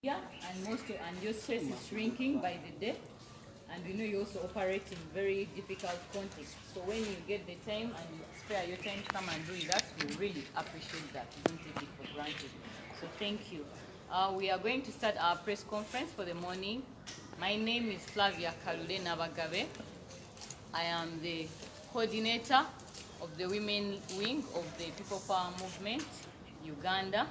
Yeah, and your space is shrinking by the day, and we know you also operate in very difficult contexts. So when you get the time and you spare your time to come and do with us, we really appreciate that. We don't take it for granted. So thank you. We are going to start our press conference for the morning. My name is Flavia Kalude Nabagabe. I am the coordinator of the women wing of the People Power Movement, Uganda.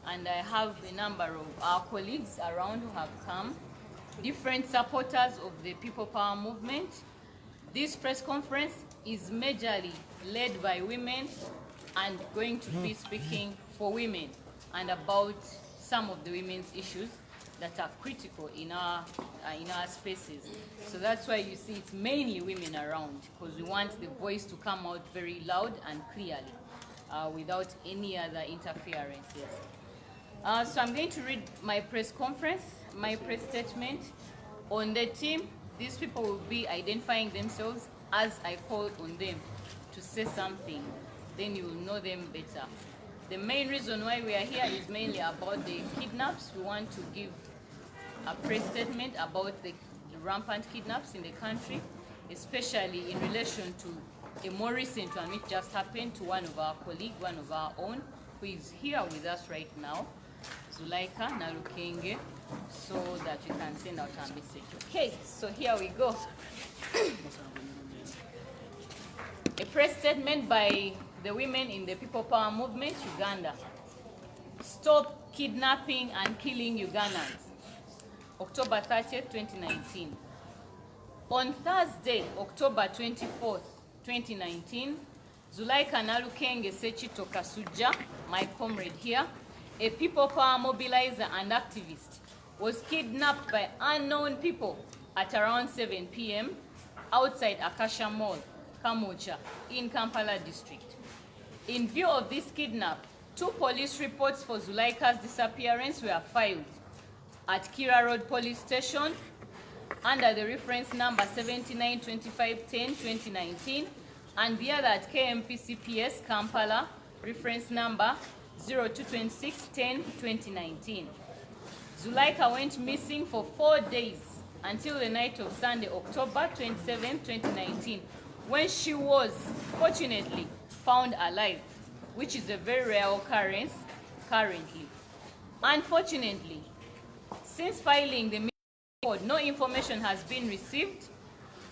And I have a number of our colleagues around who have come, different supporters of the People Power Movement. This press conference is majorly led by women and going to be speaking for women and about some of the women's issues that are critical in our spaces. So that's why you see it's mainly women around, because we want the voice to come out very loud and clearly without any other interferences. So I'm going to read my press statement. On the team, these people will be identifying themselves as I call on them to say something. Then you will know them better. The main reason why we are here is mainly about the kidnaps. We want to give a press statement about the rampant kidnaps in the country, especially in relation to a more recent one which just happened to one of our colleagues, one of our own, who is here with us right now, Zulaikha, Nalukenge, so that we can send out our message. Okay, so here we go. A press statement by the women in the People Power Movement, Uganda. Stop kidnapping and killing Ugandans. October 30th, 2019. On Thursday, October 24th, 2019, Zulaikha Nalukenge Sechito Kasuja, my comrade here, a People Power mobilizer and activist, was kidnapped by unknown people at around 7 p.m. outside Akasha Mall, Kamucha, in Kampala district. In view of this kidnap, 2 police reports for Zulaikha's disappearance were filed at Kira Road Police Station under the reference number 792510-2019 and the other at KMPCPS Kampala, reference number 022610-2019. Zulaikha went missing for 4 days until the night of Sunday, October 27, 2019, when she was fortunately found alive, which is a very rare occurrence currently. Unfortunately, since filing the report, no information has been received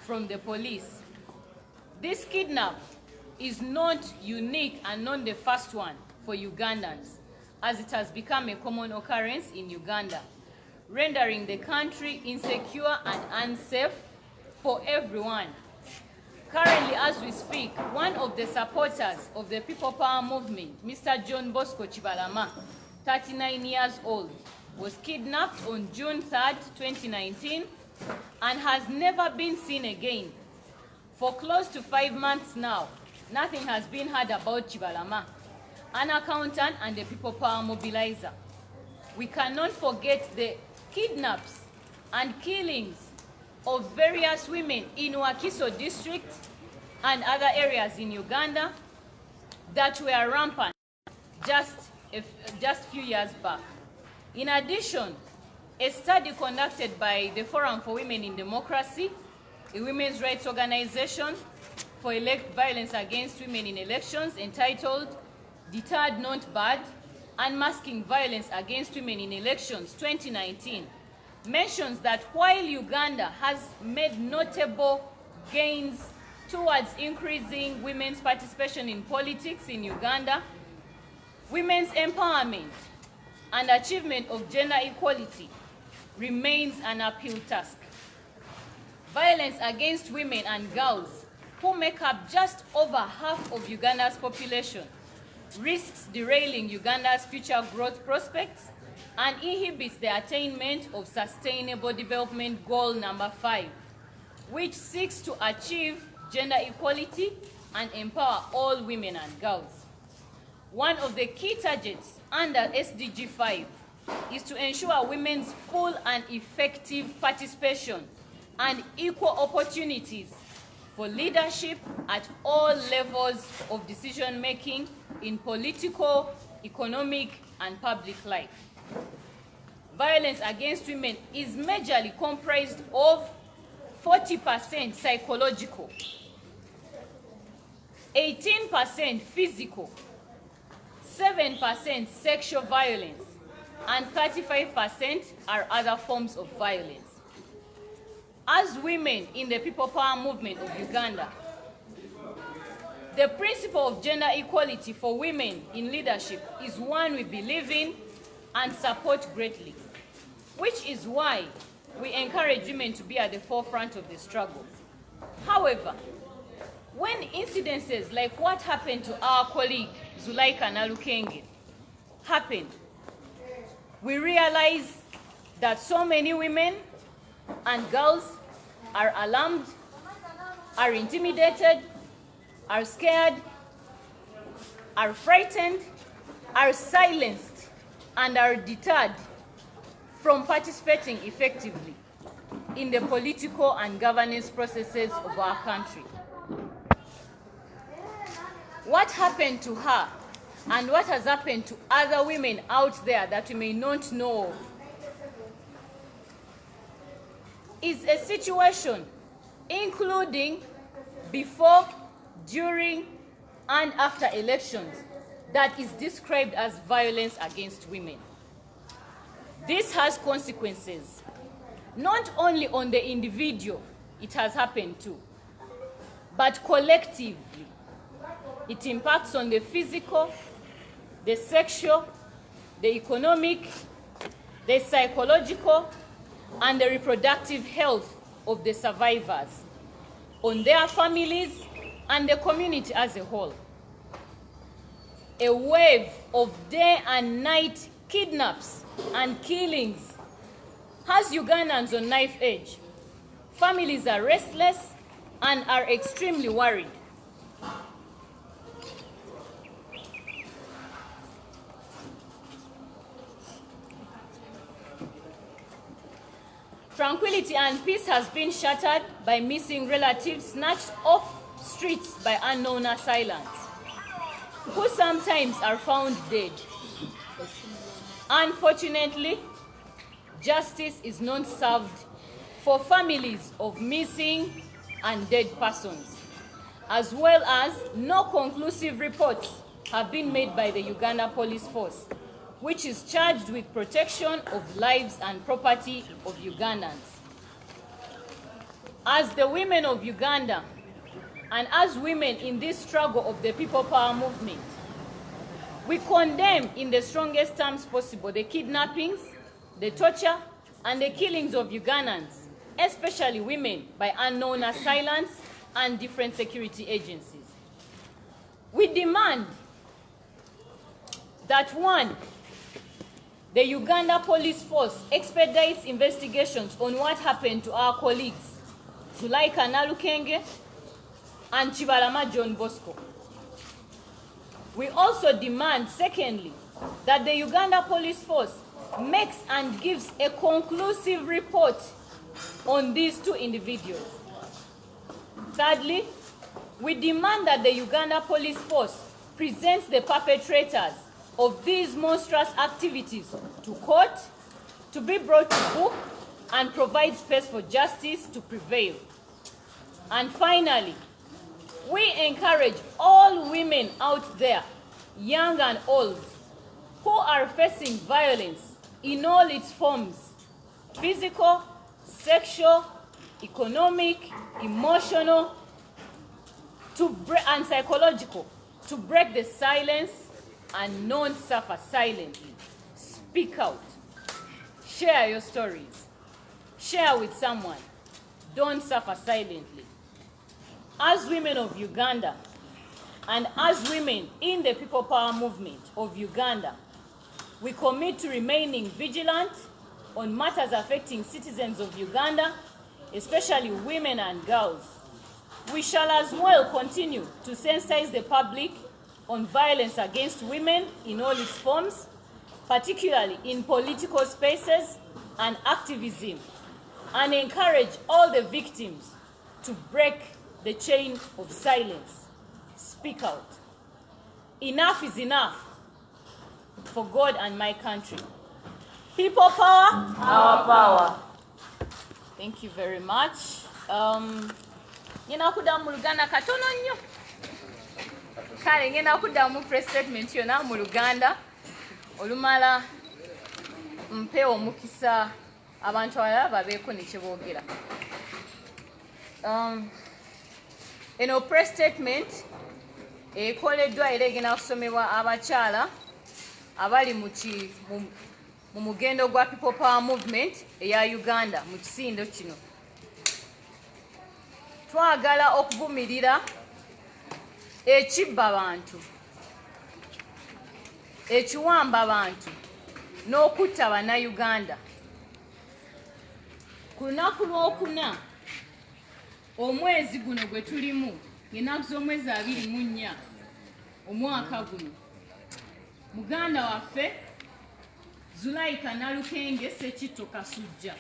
from the police. This kidnap is not unique and not the first one for Ugandans, as it has become a common occurrence in Uganda, rendering the country insecure and unsafe for everyone. Currently, as we speak, one of the supporters of the People Power Movement, Mr. John Bosco Chibalama, 39 years old, was kidnapped on June 3rd, 2019, and has never been seen again. For close to 5 months now, nothing has been heard about Chibalama, an accountant and the People Power mobilizer. We cannot forget the kidnaps and killings of various women in Wakiso district and other areas in Uganda that were rampant just a few years back. In addition, a study conducted by the Forum for Women in Democracy, a women's rights organization for violence against women in elections, entitled Deterred Not Bad, Unmasking Violence Against Women in Elections 2019, mentions that while Uganda has made notable gains towards increasing women's participation in politics in Uganda, women's empowerment and achievement of gender equality remains an uphill task. Violence against women and girls, who make up just over half of Uganda's population, risks derailing Uganda's future growth prospects and inhibits the attainment of Sustainable Development Goal number 5, which seeks to achieve gender equality and empower all women and girls. One of the key targets under SDG 5 is to ensure women's full and effective participation and equal opportunities for leadership at all levels of decision-making in political, economic, and public life. violence against women is majorly comprised of 40% psychological, 18% physical, 7% sexual violence, and 35% are other forms of violence. As women in the People Power Movement of Uganda, the principle of gender equality for women in leadership is one we believe in and support greatly, which is why we encourage women to be at the forefront of the struggle. However, when incidences like what happened to our colleague Zulaikha Nalukenge happened, we realize that so many women and girls are alarmed, are intimidated, are scared, are frightened, are silenced, and are deterred from participating effectively in the political and governance processes of our country. What happened to her and what has happened to other women out there that we may not know of is a situation including before, during, and after elections that is described as violence against women. This has consequences, not only on the individual it has happened to, but collectively. It impacts on the physical, the sexual, the economic, the psychological, and the reproductive health of the survivors, on their families, and the community as a whole. A wave of day and night kidnaps and killings has Ugandans on knife edge. Families are restless and are extremely worried. Tranquility and peace has been shattered by missing relatives snatched off streets by unknown assailants, who sometimes are found dead. Unfortunately, justice is not served for families of missing and dead persons, as well as no conclusive reports have been made by the Uganda Police Force, which is charged with protection of lives and property of Ugandans. As the women of Uganda, and as women in this struggle of the People Power Movement, we condemn in the strongest terms possible the kidnappings, the torture, and the killings of Ugandans, especially women, by unknown assailants and different security agencies. We demand that, one, the Uganda Police Force expedites investigations on what happened to our colleagues Zulaikha Nalukenge and Chibalama John Bosco. We also demand, secondly, that the Uganda Police Force makes and gives a conclusive report on these two individuals. Thirdly, we demand that the Uganda Police Force presents the perpetrators of these monstrous activities to court, to be brought to book, and provide space for justice to prevail. And finally, we encourage all women out there, young and old, who are facing violence in all its forms, physical, sexual, economic, emotional, and psychological, to break the silence and not suffer silently. Speak out. Share your stories. Share with someone. Don't suffer silently. As women of Uganda, and as women in the People Power Movement of Uganda, we commit to remaining vigilant on matters affecting citizens of Uganda, especially women and girls. We shall as well continue to sensitize the public on violence against women in all its forms, particularly in political spaces and activism, and encourage all the victims to break the chain of silence. Speak out. Enough is enough for God and my country. People power? Our power. Thank you very much. Ngena kuddamu mu Luganda katono nnyo. Kale ngenda kuddamu press statement yonna mu Luganda. Olumala mpe omukisa abantu abalala babeeko ne kye boogera. Eno press statement ekoleddwa era egenda kusomebwa abakyala abali mu mugendo gwa People Power Movement eya Uganda mu kisinde kino. Twagala okuvumirira ekibba bantu, ekiwamba bantu n'okutta bannayuganda. Ku lunaku lw'okuna omwezi guno gwe tulimu ng'ennaku z'omwezi 24 omwaka guno, muganda waffe Zulaikha Nalukenge Sekitto Kasujja,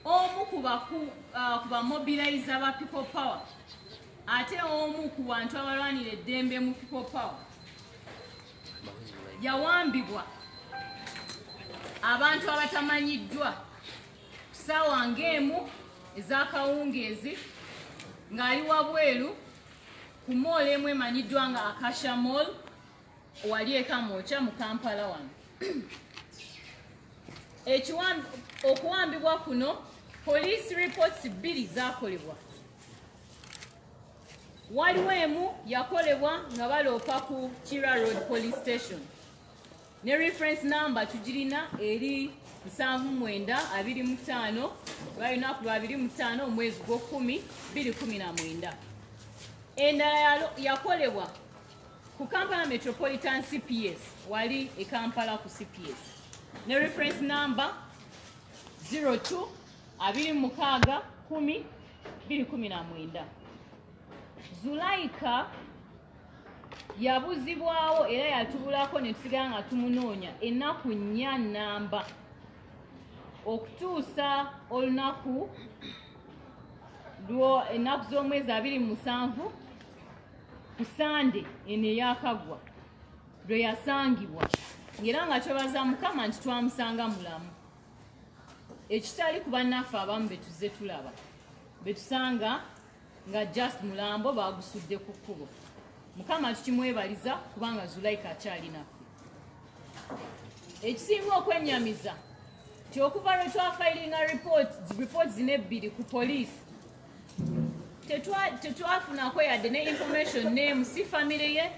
omu ku bamobilizer ba People Power ate omu ku bantu abalwanira eddembe mu People Power, yawambibwa abantu abatamanyiddwa kusaawa ng'emu ez'akawungeezi ng'ali wabweru ku mool emu emanyiddwa nga Akasha Mall wali ekamookya mu Kampala wano. Okuwambibwa kuno police reports 2 zaakolebwa. Waliwo emu yakolebwa nga baloopa ku Kira Road Police Station ne reference number tugirina eri 7925 lunaku lwa 25 omwezi gw'okumi 2019. Endala yakolebwa ku Kampala Metropolitan CPS wali e Kampala ku CPS ne reference number 02-26-10-2019. Zulaikha yabuzibwawo era yatubulako ne tusigala nga tumunoonya ennaku 4 namba okutuusa olunaku ennaku z'omwezi 27 ku Sande eno eyakagwa lwe yasangibwa, ng'era nga twebaza Mukama nti twamusanga mulamu. Ekitali ku bannaffe abamu betuze tulaba, betusanga nga just mulambo bagusudde ku kkubo. Mukama tukimwebaliza kubanga Zulaikha akyali naffe. Ekisinga okwennyamiza ti okuva lwe twafayiringa reports zino 2 ku poliisi tetwafunako yadde ne information n'emu, si famire ye,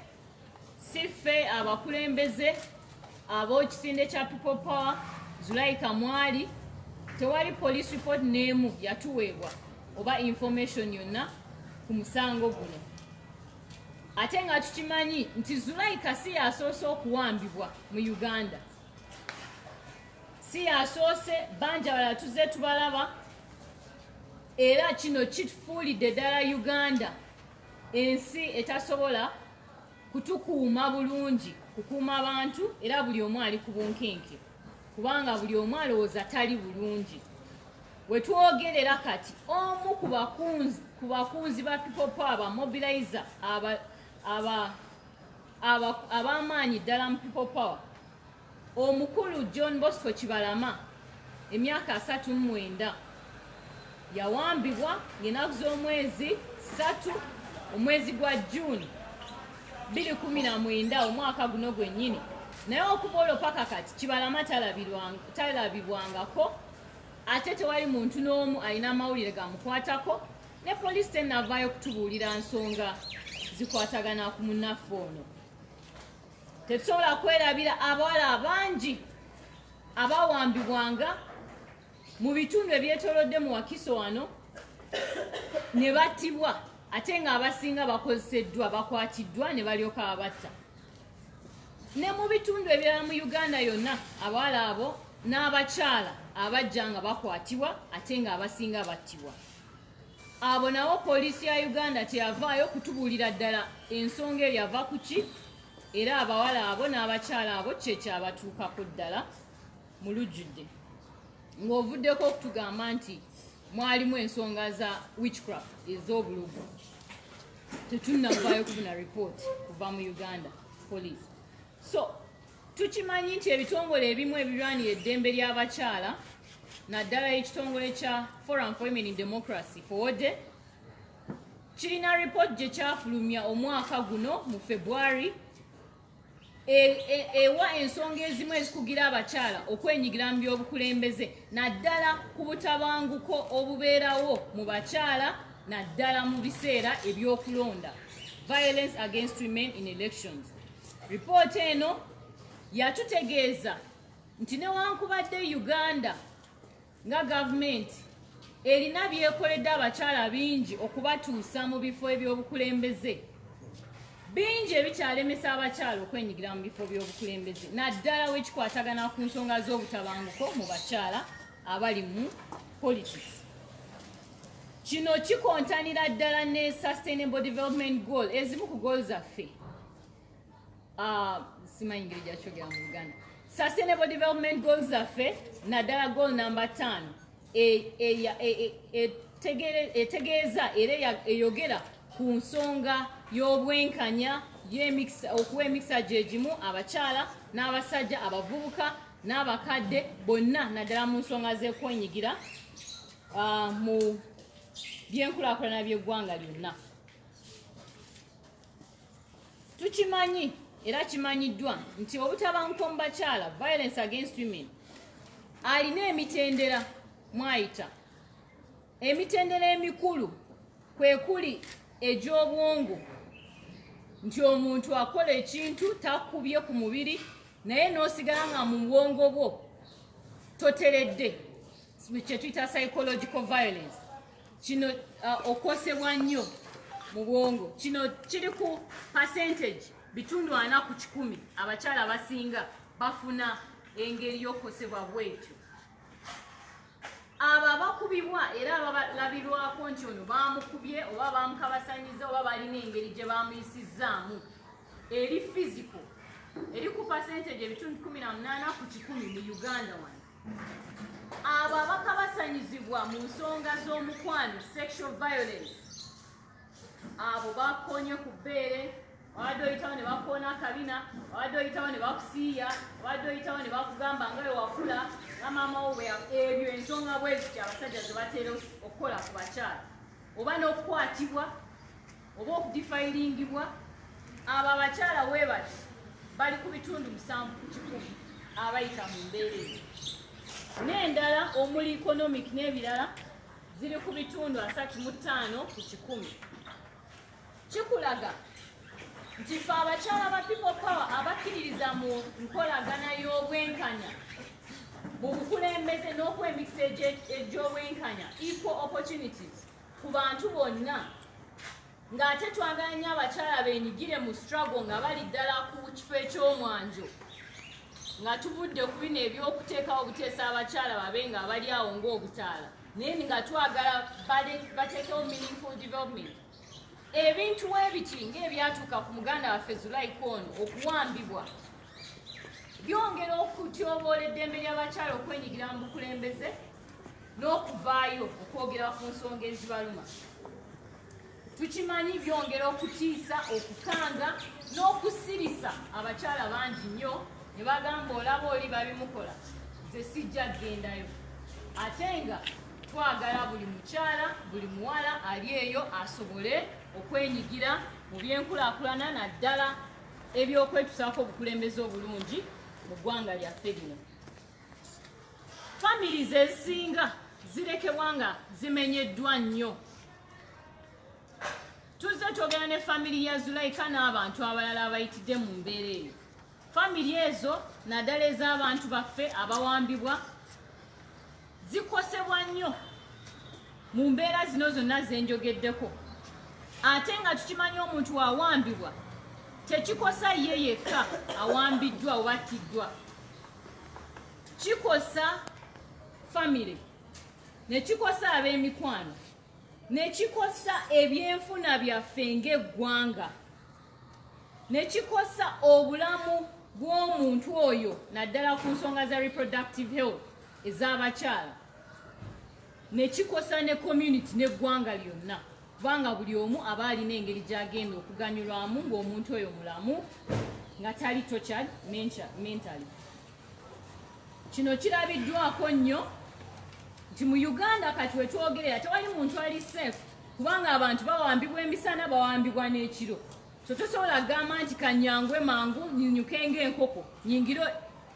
si ffe abakulembeze ab'ekisinde kya People Power Zulaikha mwali, tewali police report n'emu yatuweebwa oba information yonna ku musango guno. Ate nga tukimanyi nti Zulaikha si yasoose okuwambibwa mu Uganda, si yasoose, bangi abalala tuzze tubalaba. Era kino kitufuulidde ddala Uganda ensi etasobola kutukuuma bulungi, kukuuma abantu, era buli omu ali ku bunkenke kubanga buli omu alowooza tali bulungi. We twogerera kati omu ku bakunzi ba People Power abamobilizer ab'amaanyi ddala mu People Power, omukulu John Bosco Kibalama, emyaka 39, yawambibwa ng'ennaku z'omwezi 3 omwezi gwa June 2019 omwaka guno gwennyini. Naye okuva olwo paka kati Kibalama talabibwangako, ate tewali muntu n'omu alina amawulire gamukwatako, ne poliisi tennavaayo kutubuulira nsonga zikwatagana ku munnaffe ono. Tetusobola kwerabira abawala abangi abawambibwanga mu bitundu ebyetoolodde mu Wakiso wano ne battibwa, ate nga abasinga bakozeseddwa, bakwatiddwa ne balyoka babatta. Ne mu bitundu ebirala mu Uganda yonna abawala abo n'abakyala abajja nga bakwatibwa, ate nga abasinga battibwa. Abo nabo poliisi ya Uganda teyavaayo kutubuulira ddala ensonga eyo yava ku ki, era abawala abo n'abakyala abo kyekyabatuukako ddala mu lujjudde, ng'ovuddeko okutugamba nti mwalimu ensonga za witchcraft ez'obulugu. Tetunnavaayo kufuna report kuva mu Uganda police. So tukimanyi nti ebitongole ebimu ebirwanira eddembe ly'abakyala naddala ekitongole kya Forum for Women in Democracy FODE kirina report gye kyafulumya omwaka guno mu February ewa ensonga ezimu ezikugira abakyala okwenyigira mu byobukulembeze naddala ku butabanguko obubeerawo mu bakyala naddala mu biseera ebyokulonda violence against women in elections. Report eno yatutegeeza nti newankubadde Uganda nga gavumenti erina byekoledde abakyala bingi okubatuusa mu bifo ebyobukulembeze bingi ebikyalemesa abakyala okwenyigira mu bifo by'obukulembeze naddala wekikwatagana ku nsonga z'obutabanguko mu bakyala abali mu politics. Kino kikontanira ddala ne Sustainable Development Goal ezimu ku goal zaffe simanyi ngeri gyakyogera mu Uganda. Sustainable Development Goals zaffe naddala goal number 5 etegeeza era eyogera ku nsonga y'obwenkanya okuwa emikisa gye gimu abakyala n'abasajja abavubuka n'abakadde bonna naddala mu nsonga z'ekwenyigira mu byenkulaakulana by'eggwanga lyonna. Tukimanyi era kimanyiddwa nti obutabanguko mu bakyala violence against women alina emitendera mwayita emitendera emikulu kwe kuli egy'obwongo nti omuntu akola ekintu takubye ku mubiri naye n'osigala nga mu bwongo bwo toteredde kye tuyita psychological violence. Kino okosebwa nnyo mu bwongo kino kiri ku percentage bitundu 40 ku 100 abakyala basinga bafuna engeri y'okukosebwa bwetyo. Abo abakubibwa era abalabirwako nti ono bamukubye oba bamukabasanyiza oba balina engeri gye bamuyisizaamu eri physical eri ku percentage ebitundu 18 ku 100 mu Uganda wano. Abo abakabasanyizibwa mu nsonga z'omukwano sexual violence abo bakonye ku bbeere abadde oyitawo ne bakoona akabina abadde oyitawo ne bakusiiya abadde oyitawo ne bakugamba nga we wakula nga maama wo ebyo ensonga bweziti abasajja ze bateera okukola ku bakyala oba n'okukwatibwa oba okudifayilingibwa abo abakyala weebati bali ku bitundu 7 ku 100 abayita mu mbeera ezo n'endala omuli economic n'ebirala ziri ku bitundu 35 ku 100. Kikulaga nti ffe abakyala ba people power abakkiririza mu nkolagana y'obwenkanya mu bukulembeze n'okwemikisa egy'obwenkanya equal opportunities ku bantu bonna ng'ate twagala nnyo abakyala beenyigire mu struggle nga bali ddala ku kifo eky'omwanjo nga tuvudde ku bino ebyokuteekawo obuteesa abakyala babe nga bali awo ng'obutaala naye nga twagala bateekewo meaningful development. Ebintu ebiti ng'ebyatuuka ku muganda waffe Zulaikha ono okuwambibwa byongera okutyoboola eddembe ly'abakyala okwenyigira mu bukulembeze n'okuvaayo okwogera ku nsonga ezibaluma. Tukimanyi byongera okutiisa okukanga n'okusirisa abakyala bangi nnyo ne bagamba olaba oli babimukola nze sijja kgendayo ate nga twagala buli mukyala buli muwala ali eyo asobole okwenyigira mu byenkulaakulana naddala ebyokwetusaako obukulembeze obulungi mu ggwanga lyaffe lino. Families ezisinga zirekebwa nga zimenyeddwa nnyo. Tuzze twogera ne family ya Zulaikha n'abantu abalala abayitidde mu mbeera eyo. Family ezo naddala ez'abantu baffe abawambibwa zikosebwa nnyo mu mbeera zino zonna zenjogeddeko. Ate nga tukimanyi omuntu awambibwa tekikosa ye yekka awambiddwa oba attiddwa, kikosa family ne kikosa ab'emikwano ne kikosa ebyenfuna byaffe ng'eggwanga ne kikosa obulamu bw'omuntu oyo naddala ku nsonga za reproductive health ez'abakyala ne kikosa ne community n'eggwanga lyonna kubanga buli omu aba alina engeri gy'agenda okuganyulwamu ng'omuntu oyo mulamu nga tali tortured mentally. Kino kirabiddwako nnyo nti mu Uganda kati wetwogerera tewali muntu ali safe kubanga abantu bawambibwa emisana bawambibwa n'ekiro. So tosobola gamba nti kanyangwe mangu nyinyuke ng'enkoko nyingiro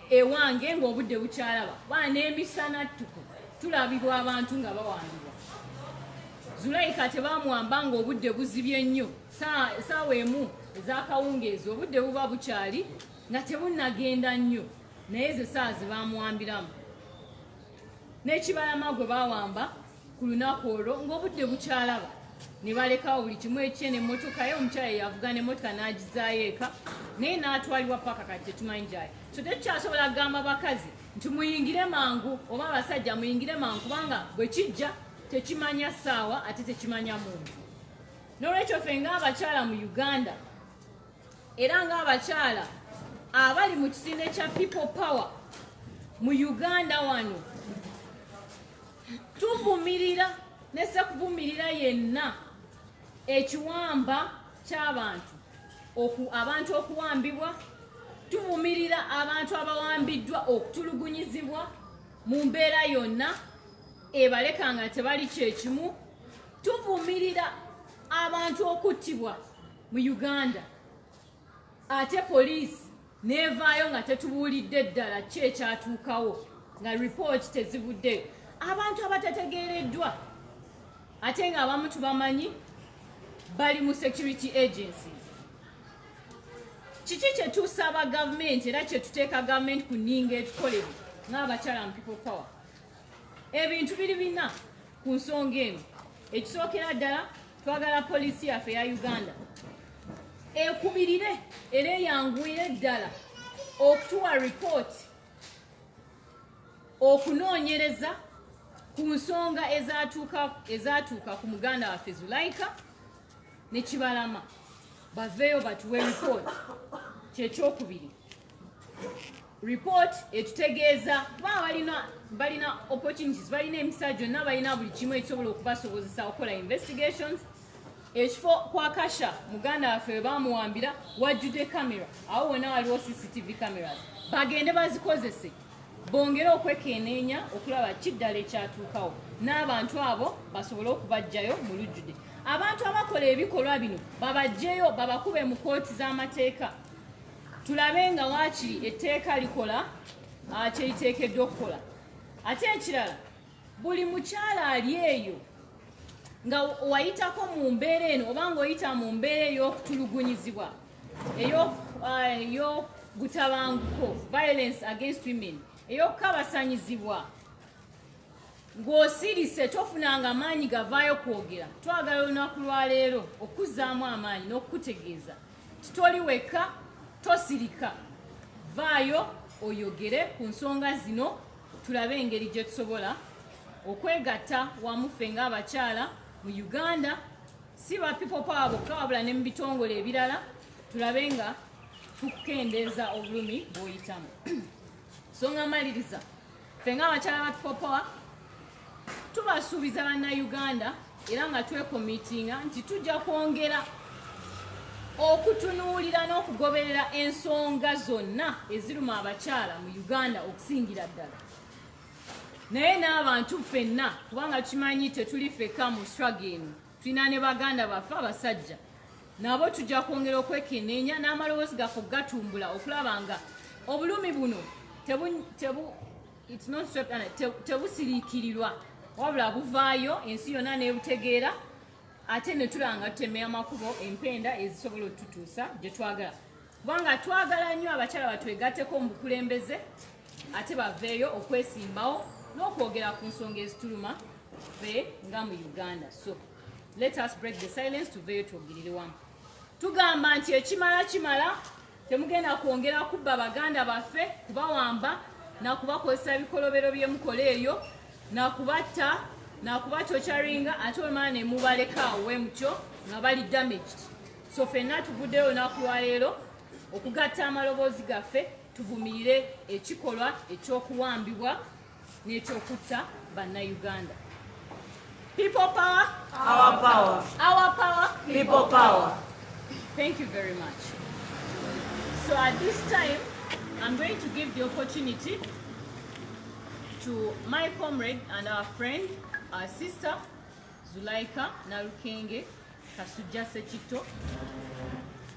ewange ng'obudde bukyalaba. Baa n'emisana ttuku tulabibwa abantu nga bawambibwa. Zulaikha tebamuwamba ng'obudde buzibye nnyo saawa emu ez'akawungeezi obudde buba bukyali nga tebunnagenda nnyo naye ze saa ze bamuwambiramu. N'ekibalama gwe bawamba ku lunaku olwo ng'obudde bukyalaba ne balekawo buli kimu ekye n'emmotoka ye omukyala yavuga n'emmotoka n'agizaayo eka naye n'atwalibwa paka kati tetumanyi gyali. So tekikyasobola kugamba bakazi nti muyingire mangu oba abasajja muyingire mangu kubanga bwe kijja tekimanya ssaawa ate tekimanya muntu. N'olwekyo ffe ng'abakyala mu Uganda era ng'abakyala abali mu kisinde kya people power mu Uganda wano tuvumirira nese kuvumirira yenna ekiwamba ky'abantu abantu okuwambibwa. Tuvumirira abantu abawambiddwa okutulugunyizibwa mu mbeera yonna ebaleka nga tebali kyekimu. Tuvumirira abantu okuttibwa mu Uganda ate poliisi nevaayo nga tetubuulidde ddala ki ekyatuukawo nga ripooti tezivuddeyo. Abantu abatategeereddwa ate nga abamu tubamanyi bali mu security agencies. Kiki kye tusaba gavumenti era kye tuteeka gavumenti ku nninga etukolere ng'abakyala mu people power? Ebintu biri bina ku nsonga eno. Ekisookera ddala twagala poliisi yaffe ya Uganda ekubirire era eyanguire ddala okutuwa ripooti okunoonyereza ku nsonga ezaatuuka ku muganda waffe Zulaikha ne Kibalama. Baveeyo batuwe ripooti. Kyekyokubiri, ripooti etutegeeza balina opportunities, balina emisa gyonna, balina buli kimu ekisobola okubasobozesa okukola investigations. Ekifo kwa Kasha muganda waffe we bamuwambira wajjudde kamera, awo wonna waliwo CCTV cameras. Bagende bazikozese bongere okwekenneenya okulaba kiddala ekyatuukawo n'abantu abo basobole okubajjayo mu lujjudde. Abantu abakola ebikolwa bino babajjeyo babakube mu kooti z'amateeka tulabe nga waakiri etteeka likola kyeriteekeddwa okukola. Ate ekirala, buli mukyala ali eyo nga wayitako mu mbeera eno oba ng'oyita mu mbeera ey'okutulugunyizibwa ey'ogutabanguko, violence against women, ey'okukabasanyizibwa, ng'osirise tofunanga amaanyi gavaayo kwogera. Twagala olunaku lwaleero okuzzaamu amaanyi n'okukutegeeza titoli weka, tosirika, vaayo oyogere ku nsonga zino tulabe engeri gye tusobola okwegatta wamu ffe ng'abakyala mu Uganda, si ba people power bokka wabula ne mu bitongole ebirala, tulabe nga tukendeeza obulumi bw'oyitamu. So nga maliriza, ffe ng'abakyala ba people power tubasuubiza bannayuganda era nga twekomitinga nti tujja kwongera okutunuulira n'okugoberera ensonga zonna eziruma abakyala mu Uganda okusingira ddala. Naye n'abantu ffenna kubanga kimanyi tetuli ffekka mu struggle eno, tulina ne baganda baffe abasajja nabo tujja kwongera okwekenneenya n'amaloboozi gaffe gatumbula okulaba nga obulumi buno tebusiriikirirwa wabula buvaayo ensi yonna n'ebutegeera ate ne tulanga tutemera makubo empenda ezisobola otutuusa gye twagala. Kubanga twagala nnyo abakyala batwegatteko mu bukulembeze ate baveeyo okwesimbawo n'okwogera ku nsonga ezituluma ffe nga mu Uganda. So let us break the silence tuveeyo twogerere wamu. Tugamba nti ekimala kimala, temugenda kwongera kubba baganda baffe, kubawamba na kubakozesa bikolobero by'emukola eyo na kubatta na kubatocharinga ate olumala ne mubalekaawo mutyo nga bali damaged. So ffenna tuvuddeyo olunaku lwaleero okugatta amaloboozi gaffe tuvumirire ekikolwa ekyokuwambibwa n'ekyokutta bannayuganda. People power, our power. Our power, People power. Thank you very much. So at this time, I'm going to give the opportunity to my comrade and our friend, our sister, Zulaikha Nalukenge Kasujja Sekito,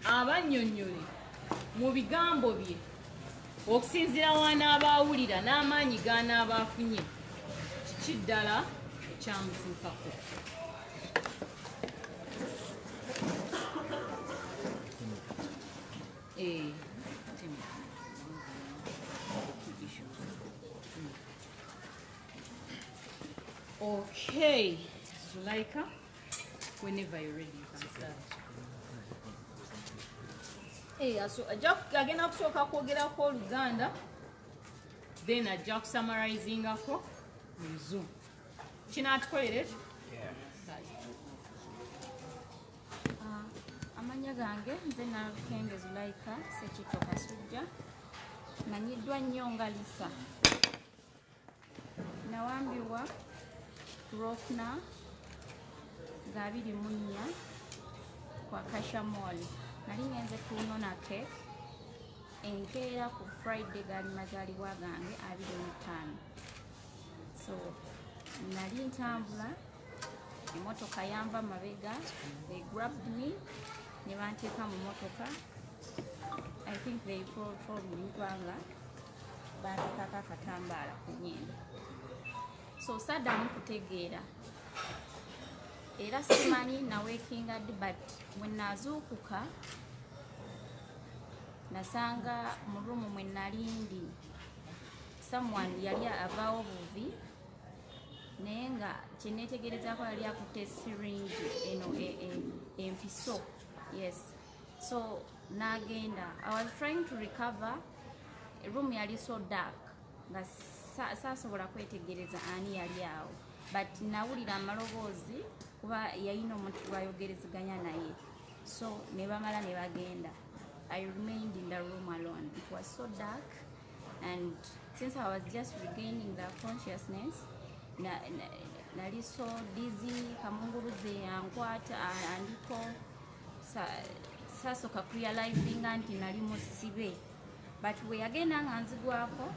abannyonnyole mu bigambo bye okusinziira w'anaabawulira n'amaanyi g'anaaba afunye kiki ddala ekyamutuukako. Okay, Zulaikha, whenever you're ready, you can start. So agenda kusooka kwogerako Oluganda, then ajja kusummarizingako mu Luzungu. Kinaatukolere? Amanya gange nze Nalukenge Zulaikha Sekito Kasujja, manyiddwa nnyo nga Lisa. Nawambibwa Rokna ga 24 kwa Kasha Mall. Nali ngenze kunona cake enkeera ku Friday gali mazaalibwa gange 25. So nali ntambula, emotoka yamba mabega, they grabbed me ne banteeka mu motoka. I think they told me kwanga banteekako akatambaala ku nnyindo. So saddamu kutegeera era simanyi naweekinga ddi, but when nazuukuka nasanga mu rumu mwe nali ndi someone yali avaawo buvi naye nga kyeneetegerezaako yali akutte syringe eno empiso. Yes, so nagenda. I was trying to recover. Room yali so dark nga saasobola kwetegereza ani yali awo, but nawulira amaloboozi kuba yalina omuntu gwayogerezeganya naye. So ne bamala ne bagenda. I remained in the room alone. It was so dark, and since I was just regaining the consciousness, nali so dizzy, kamunguluze yankwata andiko sasoka realizing nti nali musibe. But we again nzigwako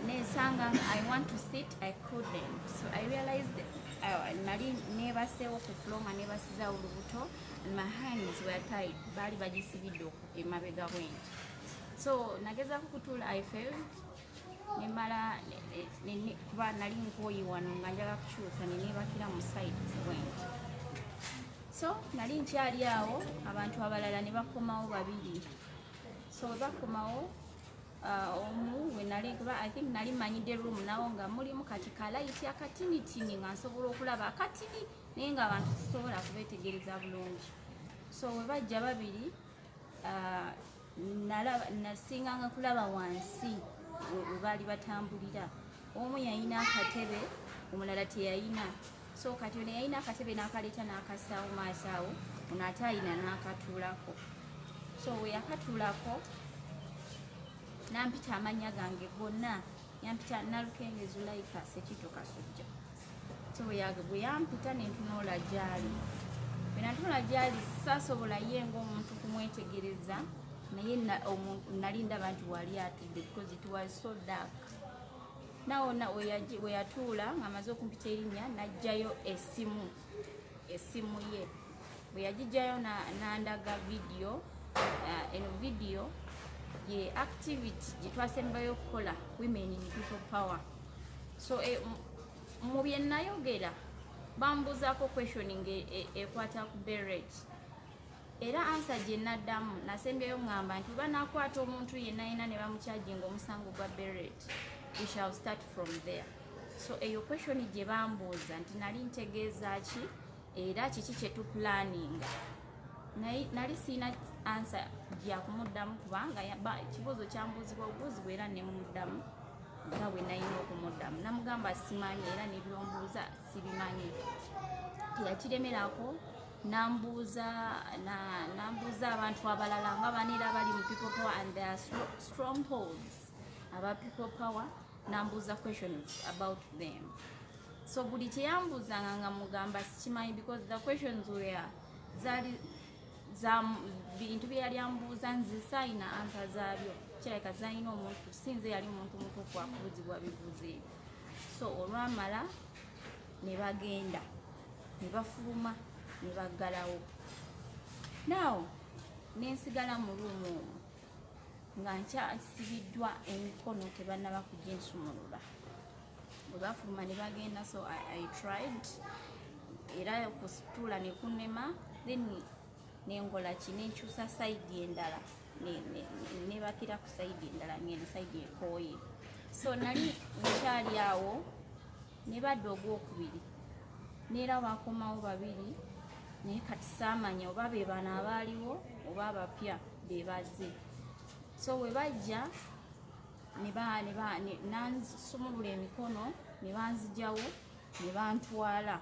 nesanga I want to sit, I couldn't. So I realized nali nebaseewo ku floor nga nebasiza olubuto, and my hands were tied. Bali bagisibidde emabega bwenti. So nagezaako kutuula, I failed. Nemala kuba nali nkooyi wano nga njala kukyusa nenebakira mu side bwenti. So nali nkyali awo, abantu abalala ne bakomawo babiri. So bakomawo omu we nali kuba I think nali manyidde room nawo nga mulimu kati kalayiti akatinitini nga nsobola okulaba akatini naye nga abantu sisobola kubeetegereza bulungi. So we bajja babiri nasinganga kulaba wansi we baali batambulira. Omu yalina akatebe, omulala teyalina. So kati ono yalina akatebe n'akaleeta n'akasaawo maaso awo, ono ate alina n'akatuulako. So we yakatuulako nampita amanya gange gonna, yampita Nalukenge Zulaikha Sekito Kasujja. So bwe yampita nentunula gyali. Bwe natunula gyali saasobola ye ng'omuntu kumwetegereza, naye nali ndaba nti wali atudde because it was so dark. Nawo we yatuula ng'amaze okumpita erinnya n'aggyayo essimu ye. Bwe yagiggyayo n'andaga video. Eno video ye activity gyetwasembayo okukola women in people power. So mu bye nayogera bambuzaako questioning ekwata ku beret, era answer gye naddamu nasembyeyo ngamba nti oba nakwata omuntu yenna yena ne bamukyajinga omusango gwa beret, we shall start from there. So eyo question gye bambuuza nti nali ntegeeza ki era kiki kye tupulaninga, nali siina answer gya kumuddamu kubanga ekibuuzo kyambuuzibwa obuuzi era ne muddamu nga bwe nalina okumuddamu. Namugamba simanyi era nebyombuuza sibimanyi. Teyakiremerako nambuuza abantu abalala nga banera bali mu people power and their strongholds aba people power, nambuuza questions about them. So buli kyeyambuuzanga nga mugamba sikimanyi because the questions were za bintu bye yali ambuuza nzisayina ansa zaabyo kirabika zalina omuntu sinze yali muntu mutuufu akubuuzibwa bibuuzo ebyo. So olwamala ne bagenda ne bafuluma ne baggalawo. Now nensigala mu luumu omwo nga nkyasibiddwa emikono tebannaba kuginsumulula. Bwe bafuluma ne bagenda, so I tried era kusitula ne kunnema, then nengola ki nenkyusa sayidi endala nebakira ku sayidi endala ngenda sayidi ekooye. So nali nkyali awo ne badda ogwokubiri neera bakomawo babiri naye kati saamanya oba be bano abaaliwo oba abapya be bazze. So we bajja nansumulula emikono ne banzijawo ne bantwala.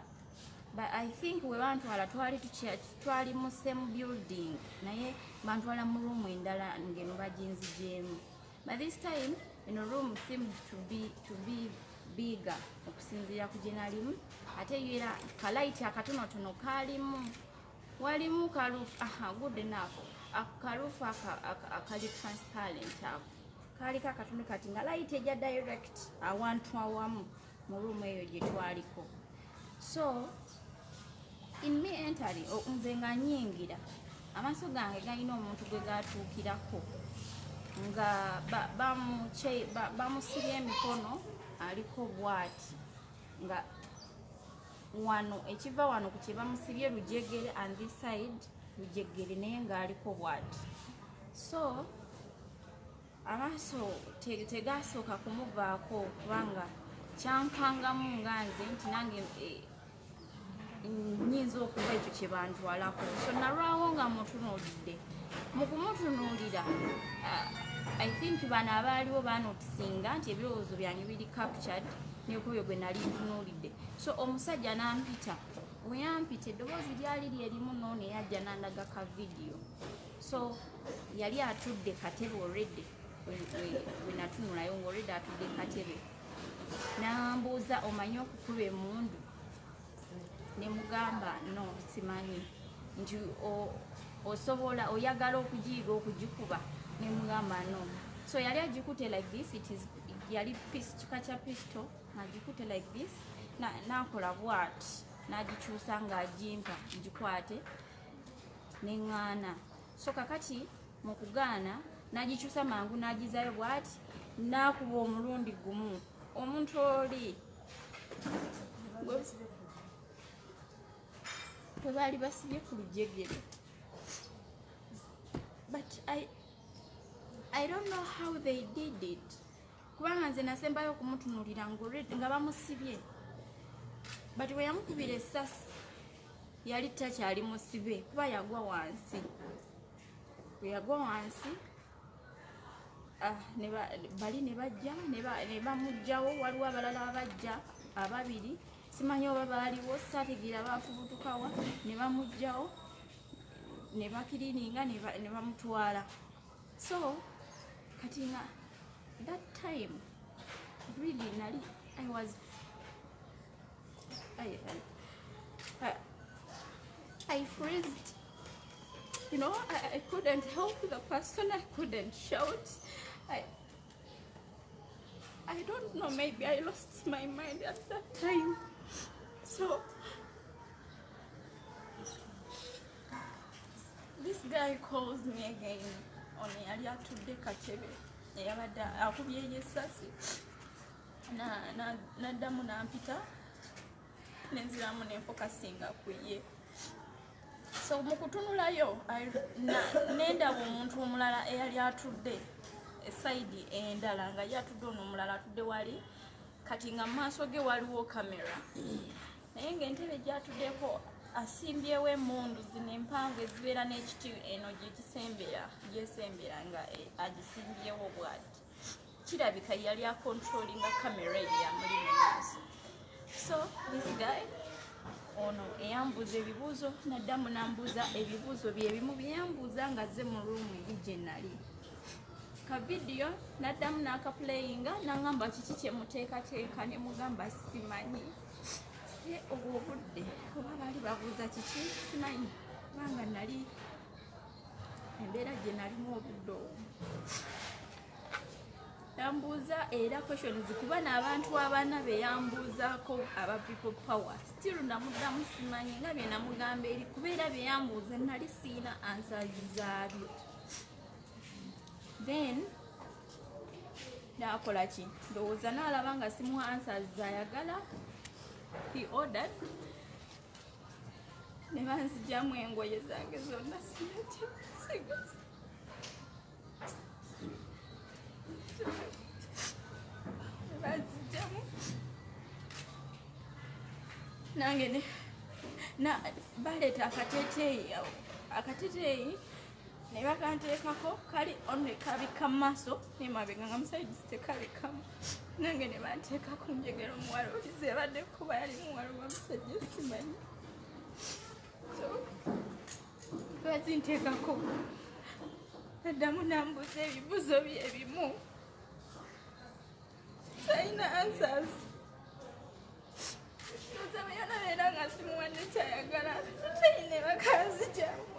But I think we bantwala twali mu same building naye bantwala mu room endala ngeno baginzijeemu. But this time eno room seemed to be bigger okusinziira ku gye nalimu, ate era kalaiti akatonotono kaalimu, walimu kalufu good enough, akalufu akali transparent ako kaaliko akatono kati nga light ejja direct awantu awamu mu room eyo gye twaliko. So in me entering nze nga nyingira amaaso gange galina omuntu gwe gatuukirako nga bamusibye emikono aliko bwati nga wano ekiva wano ku kye bamusibye lujegere and this side lujegere naye ng'aliko bwati. So amaaso tegasooka kumuvaako kubanga kyampangamu nga nze nti nange nyinza okuba ekyo kye bantwalako. So nalwawo nga mutunuulidde, mu kumutunuulira I think bano abaaliwo banotisinga nti ebirowoozo byange biri captured nekwoyo gwe nali ntunuulidde. So omusajja nampita, bwe yampita eddoboozi lyali lyerimu noone yajja nandaga ka video. So yali atudde katebe already we natunulayo nga already atudde katebe, nambuuza omanyi okukuba emundu? Ne mugamba no simanyi. Nti osobola oyagala okugiyiga okugikuba? Ne mugamba no. So yali agikute like this, yali kika kya pistol, agikute like this, nakola bwati nagikyusa nga agimpa ngikwate neŋŋaana. So kakati mu kugaana nagikyusa mangu nagizayo bwati nakuba omulundi gumu. Omuntu oli bwe baali basibye ku lujegere. But I don't know how they did it. Kubanga nze nasembayo okumutunuulira nga bamusibye. But we yamukubira essasi yali takyali musibe kuba yagwa wansi. Bwe yagwa wansi bali ne bajja ne bamugjawo. Waliwo abalala abajja ababiri, simanyi oba baaliwo, saategeera baafubutukawa, ne bamugjawo ne bakirininga ne bamutwala. So kati nga that time really nali I freezed, you know. I couldn't help the person, I couldn't shout. I don't know, maybe I lost my mind at that time. So this guy calls me again on Eyali atudde katebe eyabadde akubye essasi naddamu nampita nenziramu nenfokasinga ku ye. So mu kutunulayo nendaba omuntu omulala eyali atudde esayidi endala nga yatudde ono omulala atudde wali kati nga mu maaso ge waliwo kamera naye ng'entebe gyatuddeko asimbyewo emmundu zino empanvu ezibeera n'ekiti eno gyesembera nga agisimbyewo bwati. Kirabika yali akontrolinga kamera eyo yamuli mu maaso. So this guy ono eyambuuza ebibuuzo naddamu nambuuza ebibuuzo byebimu byeyambuuza nga azze mu ruumu eri gye nali. Ka vidiyo naddamu n'akapuleyinga n'angamba kiki kye muteekateeka ne mugamba simanyi. Obwo obudde oba baali babuuza kiki simanyi kubanga nali embeera gye nalimu obudde yambuuza era questions kuba n'abantu abana be yambuuzaako aba people power still namuddamu simanyi nga bye namugamba eri kubeera bye yambuuza nali siina answers zaabyo. Then nakola ki ndowooza n'alaba nga simuwa answers zayagala, he ordered ne banzigyamu engoye zange zonna sinasigaza banzigyamu nange baleeta akateteeyi ne bakanteekako kali only kabika maaso nemabega nga musaidi tekalekamu nange ne banteeka ku njegero omuwala olize ebadde kuba yali muwala wa musajja simanyi bazinteekako addamu nambuuza ebibuzo bye ebimu sayina answers ozamayona leera nga simuwadde kyayagala teyine bakazi gyamu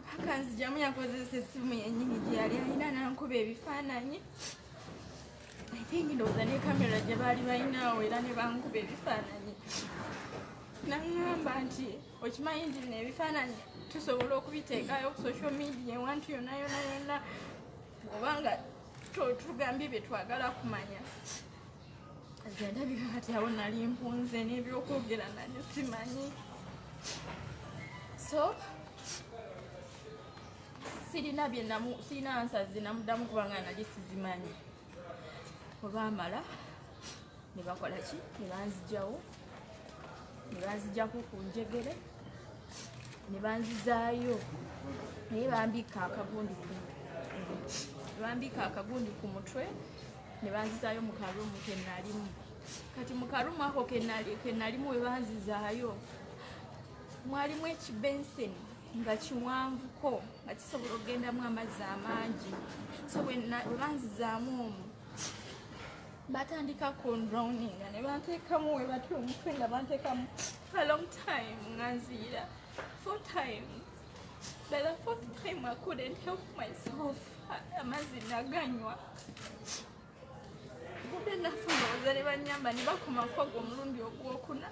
bakanzijamu yakozesa essimu yennyini gye yali alina nankuba ebifaananyi I think ndowooza ne kamera gye baali balinaawo era ne bankuba ebifaananyi naŋŋamba nti okimanyi nti bino ebifaananyi tusobola okubiteekayo ku social media ewantu yonna yonna yonna obanga tugambye bye twagala kumanya nze ndabika kati awo nali mpunze n'ebyokwogera nali simanyi so sirina answers namuddamu kubanga nali sizimanyi olwamala ne bakola ki ne banzigyawo ne banzigyako ku njegere ne banzizaayo naye bambika akagundi ku mutwe ne banzizaayo mu kalumu ke nalimu kati mu kalumu ako ke nalimu we banzizaayo mwalimu ekibenseni nga kiwanvuko nga kisobola okugendamu amazzi amangi so we banzizaamu omwo batandika drowning ne banteekamu we batya omutwe nga banteekamu a long time nga nziira 4 times but the 4th time I couldn't help myself amazzi naganywa budde nafundowooza ne banyamba ne bakomako ogwo omulundi ogwokuna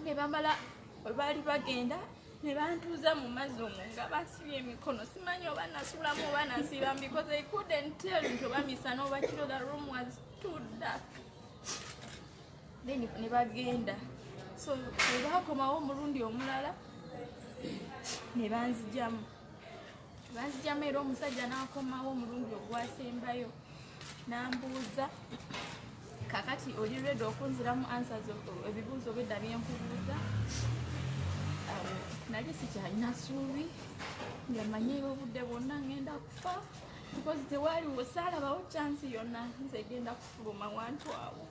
ne bamala we baali bagenda ne bantuuza mu mazzi omwo nga basibye emikono simanyi oba nasulamu oba nasiiba because I couldn't tell nti oba misana oba kiro the room was too dark then ne bagenda so we bakomawo omulundi omulala ne banzigyamu era omusajja n'akomawo omulundi ogwasembayo nambuuza kakati oli ready okunziramu answers ebibuuzo bedda byenkubuuza nali sikyalina ssuubi nga manyeyo obudde bwonna ngenda kufa because tewaliwo saalabawo chansi yonna nze genda kufuluma wantu awo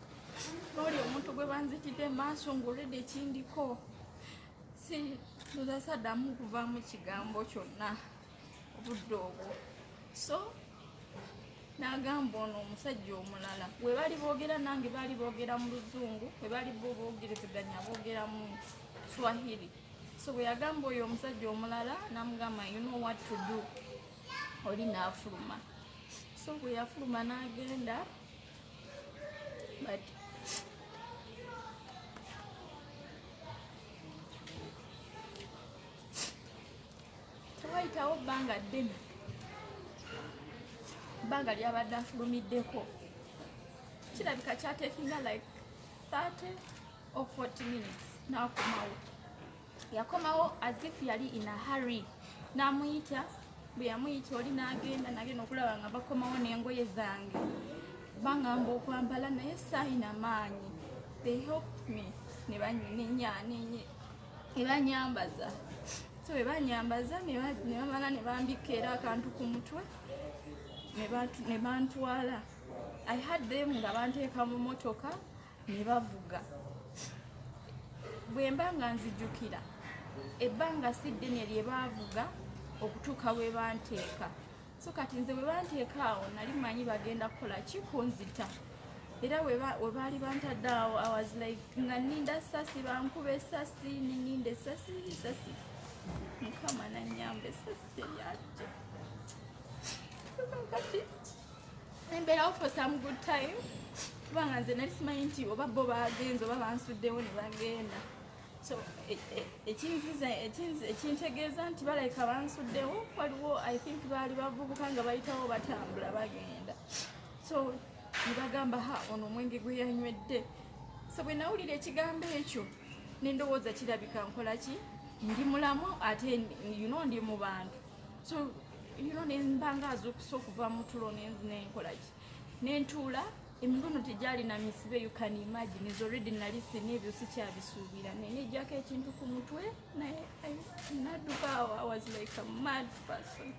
n'oli omuntu gwe banzitidde maaso ng'olredde ekindiko si ndozasaddamu kuvaamu kigambo kyonna obudde obwo so n'agamba ono omusajja omulala we bali boogera nange baali boogera mu luzungu we bali boogerezeganya boogera mu swahili so we yagamba oyo omusajja omulala namugamba you know what to do oli n'afuluma so bwe yafuluma n'agenda but tewayitawo bbanga ddene bbanga lyabadde afulumiddeko kirabika kyatekinga like 30 or 40 minutes n'akomawo yakomawo as if yali in a hurry n'amuyita bwe yamuyita oli n'agenda nagenda okulaba nga bakomawo n'engoye zange bangamba okwambala naye saayina maanyi they helped me ne banyambaza so bwe banyambaza ne bamala ne bambika era akantu ku mutwe ne bantwala I had them nga banteeka mu motoka ne bavuga bwe mba nga nzijjukira ebbanga si ddene lye baavuga okutuuka bwe banteeka so kati nze bwe banteeka awo nali manyi bagenda kukola ki kunzita era we baali bantadde awo I was like nga nninda essasi bankuba essasi ninninda essasi mukama nanyamba essasi teryajja kati nembeerawo for some good time kubanga nze nali simanyi nti oba bo bagenze oba bansuddewo ne bagenda so ekintegeeza nti balayika bansuddewo waliwo I think baali bavubuka nga bayitawo batambula bagenda so nebagamba ono omwenge gwe yanywedde so bwe nawulira ekigambo ekyo nendowooza kirabika nkola ki ndi mulamu ate ndi mu bantu so nembanga azukusa okuva mu tulo nenkola ki nentuula emikono tegyalina misibe you can imagine is already nali sinebyo sikyabisuubira nenejjako ekintu ku mutwe naye nadduka awo I was like a mad person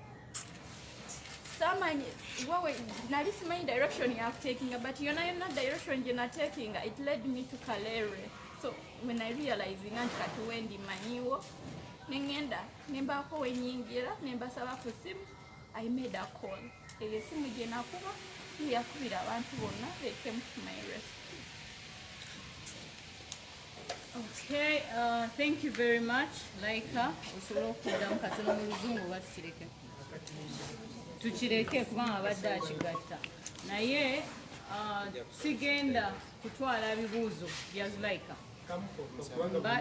samanyi wawe nali simanyi direction yakutekinga but yona direction gye natekinga it led me to Kalere so when I realizing nti kati wendi manyiwo nengenda nembaako wenyingira nembasaba ku simu I made a call eyo simu gye nakuba yakubira abantu bonna they came to my rescue. Okay, thank you very much Zulaikha osobola okuddamu katono mu luzungu oba tukireke kubanga abadde akigatta naye sigenda kutwala bibuuzo bya Zulaikha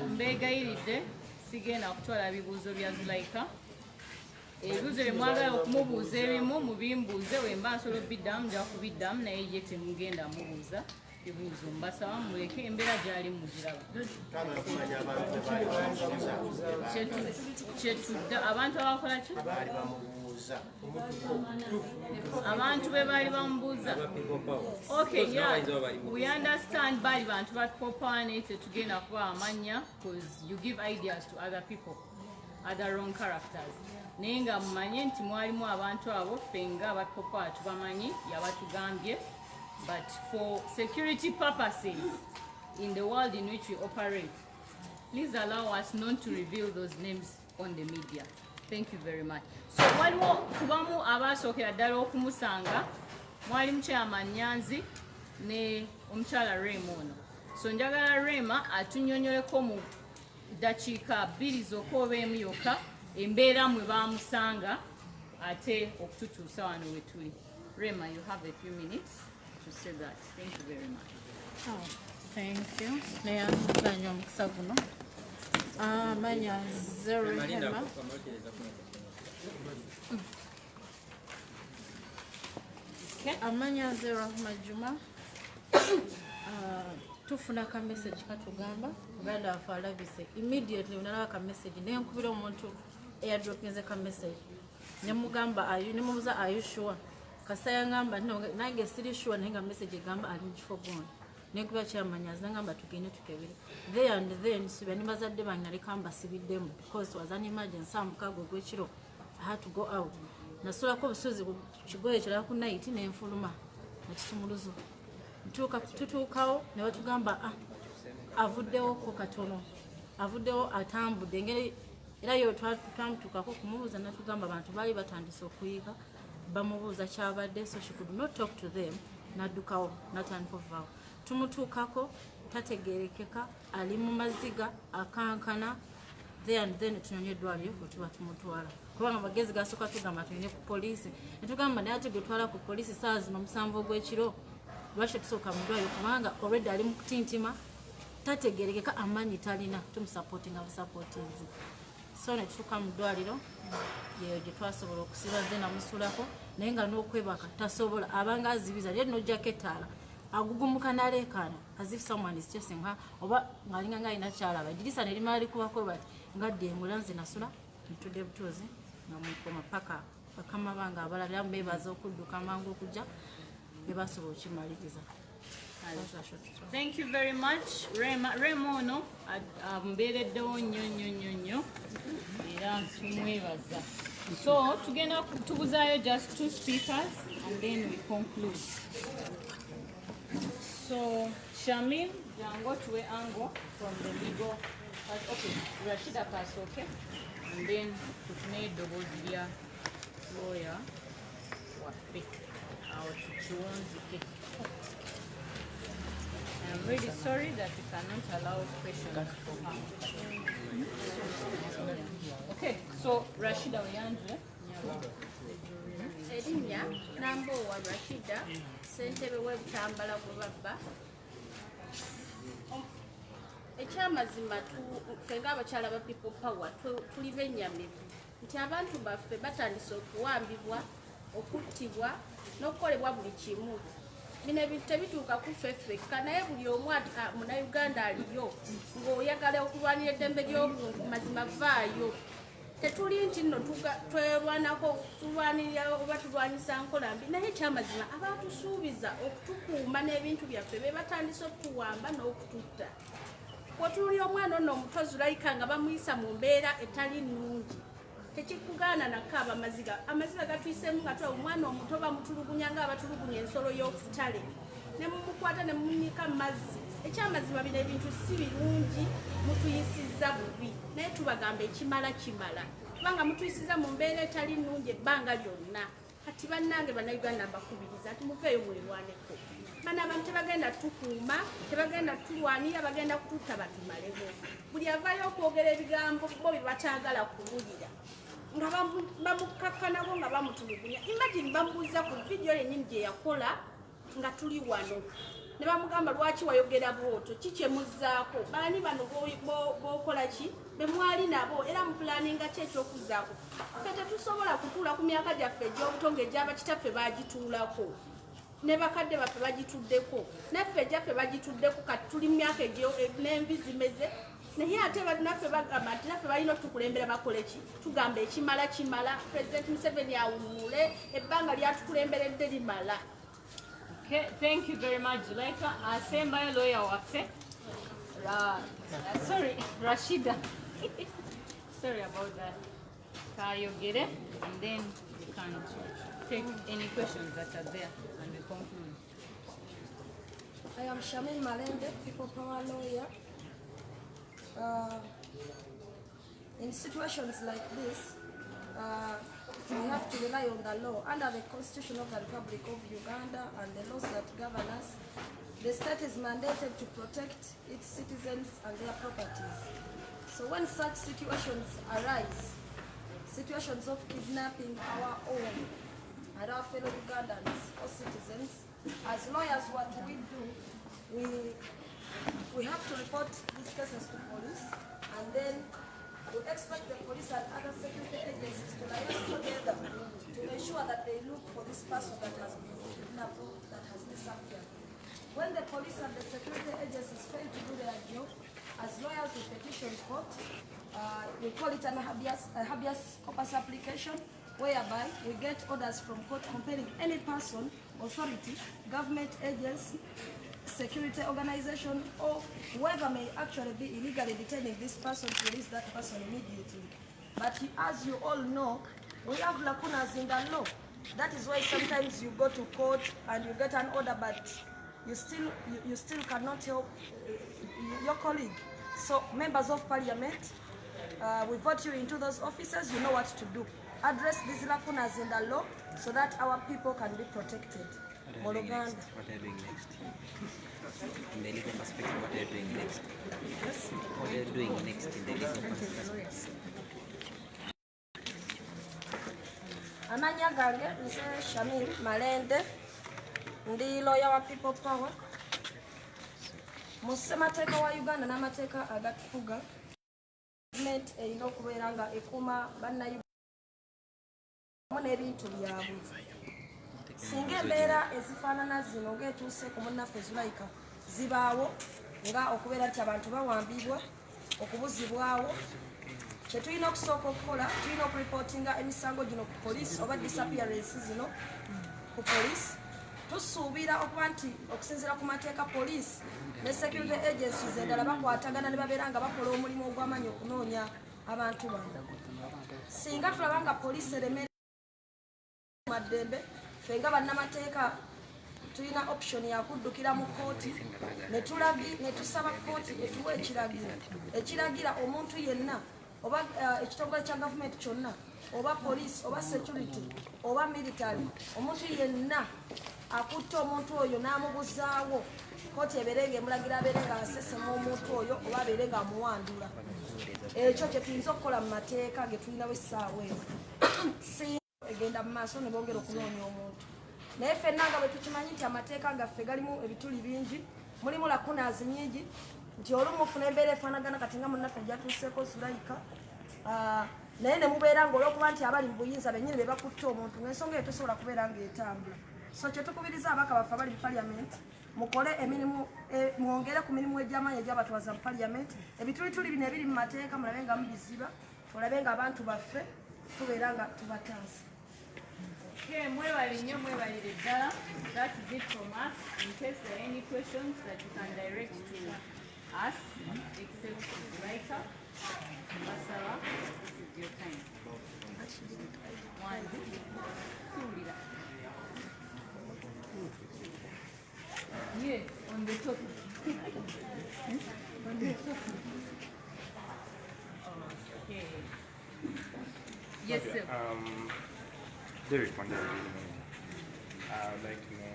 mbeegayiridde sigenda kutwala bibuuzo bya Zulaikha ebibuuzo bye mwagala okumubuuza ebimu mubimbuuze wemba nsobola obiddamu nja kubiddamu naye ye temugenda mubuuza bibuuzo mbasaba muleke embeera gyali mugiraba kyetudda abantu abakola ki abantu be baali bamubuuza okay yeah we understand baali bantu ba popane tetugenda kuba amanya because you give ideas to other people other wrong characters naye nga mumanye nti mwalimu abantu abo fenga abapopa tubamanyi yabatugambye but for security purposes in the world in which we operate please allow us not to reveal those names on the media. Thank you very much. So waliwo kubamu abasookera ddala okumusanga mwali mukyama Nyanzi ne omukyala Rema ono so njagala Rema atunyonyoleko mu dakiika 2 zokka oba emu yokka embeera mwe bamusanga ate okututuusa wano we tuli. Rema, you have a few minutes to say that. Thank you very much. Oh, thank you. Neya zanyo mukisa guno. Manya Zulaikha. Amanya Zulaikha Juma. Tufuna ka message katugamba brother afalabise immediately unalaba ka message ne nkubira omuntu airdropinze ka message ne mugamba nemubuza are you sure kasaya ngamba nange siri sure nenga message gamba ali mukifo gone nekuba kyamanyaza ngamba tugende tukebere there and then sibe nibazadde banyale kamba sibiddemu because was an emergency amukago gwekiro I had to go out nasula ko busuzi kigoye kira ku night ne nfuluma nakisumuluzo tutuukawo ne batugamba avuddewo ko katono avuddewo atambudde engeri era yo twamutuukako kumubuuza natugamba abantu baali batandise okuyiga bamubuuza kyabadde so she could not talk to them naddukawo natandika ovaawo tumutuukako tategerekeka ali mu maziga akankana then tunyonye eddwaliro bwetuba tumutwala kubanga magezi gasooka tugamba tuline ku poliisi netugamba naye ate getwala ku poliisi saa zino 7 ogw'ekiro lwaki tusooka mu ddwaliro kubanga already ali mu kutintima tategerekeka amaanyi talina tumusupportinga busupportings so netutuuka mu ddwaliro yeyo gye twasobola okusiba ze namusulako naye nga n'okwebaka tasobola abanga azibiza naye nojjako ettaala agugumuka naleekaana as if someone is chasing her oba ng'alinga ng'alina kyalaba eddirisa ne limala likubako bati ngadde engula nze nasula ntudde butuuzi nga mukoma paka bakama bange abalala beebaza okudduka mangu okujja bebasobola okimaliriza. Thank you very much Rema ono mbeereddewo nnyo era tumwebaza so tugenda tubuzaayo just 2 speakers and then we conclude. So Shamim jango tuwe ango from the legal okay Rashida Kasoke and then tutune dobozi lya lawyer waffe awo tukiwunzike. I'm really sorry that we cannot allow questions for her. Okay, so Rashida Oyandre. Erinnya Nambowa Rashida, ssentebe w'ebitambala gwe babba. Ekyamazima ffe ng'abakyala ba people power tuli bennyamivu nti abantu baffe batandise okuwambibwa, okuttibwa n'okukolebwa buli kimu. Bino ebintu tebituuka ku ffeffekka naye buli omu munnayuganda aliyo ng'oyagala okulwanira eddembe ly'obuntu mazima vaayo. Tetuli nti nno twerwanako tulwanirira oba tulwanyisa nkola mbi naye ekyamazima abatusuubiza okutukuuma n'ebintu byaffe be batandise okutuwamba n'okututta. Bw'otuulira omwana ono omuto Zulaikha nga bamuyisa mu mbeera etali nnungi tekikugaana nakaaba amaziga gatuyisemu nga twa omwana omuto bamutulugunya nga abatulugunya ensolo y'okutale ne mumukwata ne mumunyika mu mazzi. Ekyamazima bino ebintu si birungi, mutuyisizza bubi naye tubagamba ekimala kimala kubanga mutuyisiza mu mbeera etali nnungi ebbanga lyonna. Kati bannange bannayuganda mbakubiriza ati muveeyo mwerwaneko. Bano abantu tebagenda tukuuma, tebagenda tulwanira, bagenda kututta batumaleko. Buli avaayo okwogera ebigambo bo bye bataagala kuwulira nga bamukakkanako nga bamutulugunya. Imagine bamubuuza ku vidiyo yennyini gye yakola nga tuli wano ne bamugamba lwaki wayogera bw'otyo, ki kye muzzaako, baani bano b'okola ki, be mwali nabo era mupulaninga ki ekyokuzzaako. Ffe tetusobola kutuula ku myaka gyaffe egy'obuto ng'egy'abakitaffe baagituulako ne bakadde baffe bagituddeko naffe egyaffe bagituddeko kati tuli mu myaka n'envi zimeze naye ate naffe bagamba nti naffe balina okutukulembera bakole ki, tugamba ekimala kimala. President Museveni awummule, ebbanga lyatukulemberedde limala. Okay, thank you very much, Zulaikha. Asembayo lawyer waffe. Sorry, Rashida. Sorry about that. Kayogere, and then we can take any questions that are there and we conclude. I am Shamin Malende, People Power lawyer. In situations like this, we have to rely on the law. Under the Constitution of the Republic of Uganda and the laws that govern us, the state is mandated to protect its citizens and their properties. So when such situations arise, situations of kidnapping our own and our fellow Ugandans or citizens, as lawyers, what we do, we have to report these cases to police, and then we expect the police and other security agencies to liaise together to ensure that they look for this person that has been kidnapped, that has disappeared. When the police and the security agencies fail to do their job, as lawyers we petition court, we call it a habeas corpus application, whereby we get orders from court compelling any person, authority, government agency, security organization, or whoever may actually be illegally detaining this person to release that person immediately. But as you all know, we have lacunas in the law. That is why sometimes you go to court and you get an order, but you still cannot help your colleague. So members of parliament, we vote you into those offices, you know what to do. Address these lacunas in the law so that our people can be protected. What are you doing next? In the legal perspective, what are you doing next? Yes? What are you doing next in the legal perspective? Amanya gange nze Shamin Malende, ndi lawyer wa People Power. Mu ssemateeka wa Uganda n'amateeka agatufuga, gavumenti erina okubeera nga ekuuma bannayuganda n'ebintu byabwe. Singa embeera ezifaanana zino ng'etuuse ku munnaffe Zulaikha zibaawo nga okubeera nti abantu bawambibwa, okubuzibwawo, kye tulina okusooka okukola, tulina okuripootinga emisango gino ku poliisi oba disappearance zino ku poliisi. Tusuubira okuba nti okusinziira ku mateeka poliisi ne security agencies endala bakwatagana ne babeera nga bakola omulimu ogw'amaanyi okunoonya abantu bano. Singa tulaba nga poliisi eremera maddembe, ffe nga bannamateeka tulina option ya kuddukira mu kooti ne tusaba kooti etuwa ekiragira omuntu yenna oba ekitongole kya gavumenti kyonna oba police oba security oba military omuntu yenna akutta omuntu oyo n'amubuzaawo kooti ebeere ng'emulagira abeere ng'asesema omuntu oyo oba abeere ng'amuwandula ekyo kye tuyinza okukola mu mateeka ge tulinawo essaawa eno si egenda mu maaso ne bongera okunoonya omuntu naye ffenna nga bwe tukimanyi nti amateeka gaffe galimu ebituli bingi mulimu lakunazi nyingi nti olumu mufuna embeera efaanagana kati nga munnaffe gyatuuseeko Zulaikha naye ne mubeera ng'olwokuba nti abali mu buyinza bennyini be bakutta omuntu ng'ensonga eyo tosobola kubeera ng'etambula so kye tukubiriza abaka baffe abali mu paliamenti mukole emirimu mwongere ku mirimu egy'amaanyi egyabatwaza mu paliamenti ebitulituli bino ebiri mu mateeka mulabe nga mubiziba olabe nga abantu baffe tubeera nga tubataasa. Okay, mwebali nnyo mwebalire ddala. That is it from us. In case there are any questions that you can direct to us, except Zulaikha, Basara, this is your time. One, two, yes, on the topic. On the topic. Okay. Yes, sir. Derek, I would like to know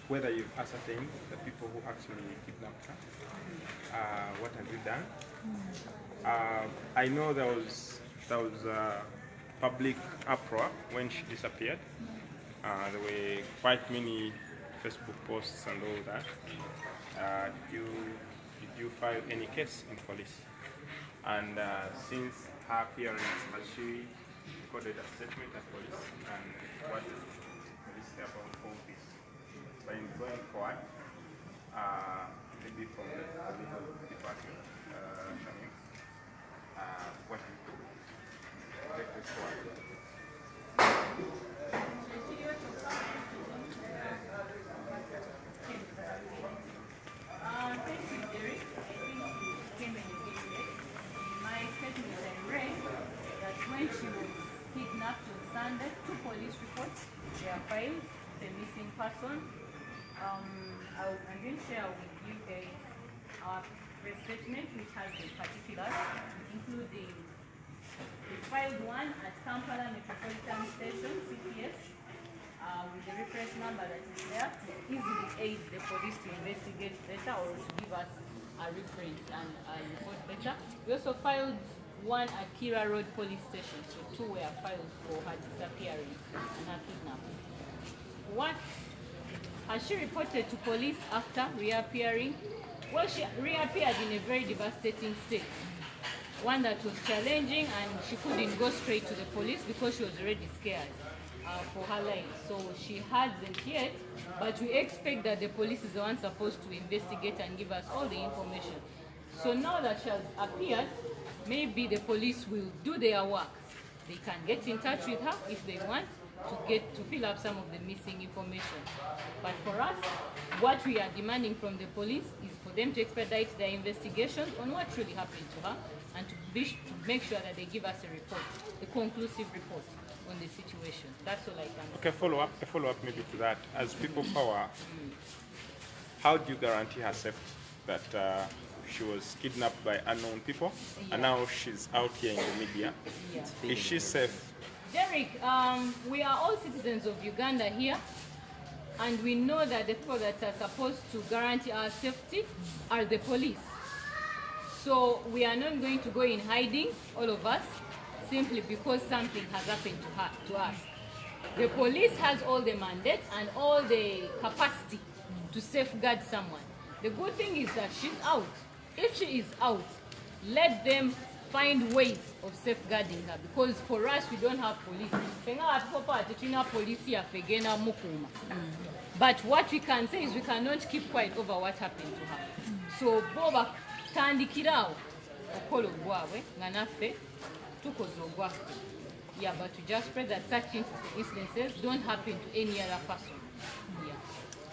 whether you've ascertained the people who actually kidnapped her. What have you done? I know there was public uproar when she disappeared. There were quite many Facebook posts and all that. Did you file any case in police? And since her appearance, has she recorded a statement at police? And what does police say about all this? But in going forward, maybe from the legal department, what do you do? Take this forward. Thank you, Derek. I think you came in a bit late. In my statement, I read that when she was kidnapped on Sunday, 2 police reports were filed, the missing person. I'm going to share with you our press statement, which has the particulars, including we filed one at Kampala Metropolitan Station, CPS, with the reference number that is there to easily aid the police to investigate better or to give us a reference and a report better. We also filed one at Kira Road Police Station, so 2 were filed for her disappearance and her kidnapping. What has she reported to police after reappearing? Well, she reappeared in a very devastating state, one that was challenging, and she couldn't go straight to the police because she was already scared for her life. So she hasn't yet, but we expect that the police is the one supposed to investigate and give us all the information. So now that she has appeared, maybe the police will do their work. They can get in touch with her if they want to fill up some of the missing information. But for us, what we are demanding from the police is for them to expedite their investigations on what really happened to her and to make sure that they give us a report, a conclusive report on the situation. That's all I can say. Okay, a follow-up maybe to that. As people power, how do you guarantee her safety that she was kidnapped by unknown people and now she's out here in the media? Yeah. Is she safe? Derek, we are all citizens of Uganda here, and we know that the people that are supposed to guarantee our safety are the police. So we are not going to go in hiding, all of us, simply because something has happened to us. The police has all the mandate and all the capacity to safeguard someone. The good thing is that she's out. If she is out, let them find ways of safeguarding her, because for us we don't have police. But what we can say is we cannot keep quiet over what happened to her. So Boba tandikirao okolo bwabwe nga naffe tukoze ogwaffe. Yeah, but we just pray that such instances don't happen to any other person. Yeah.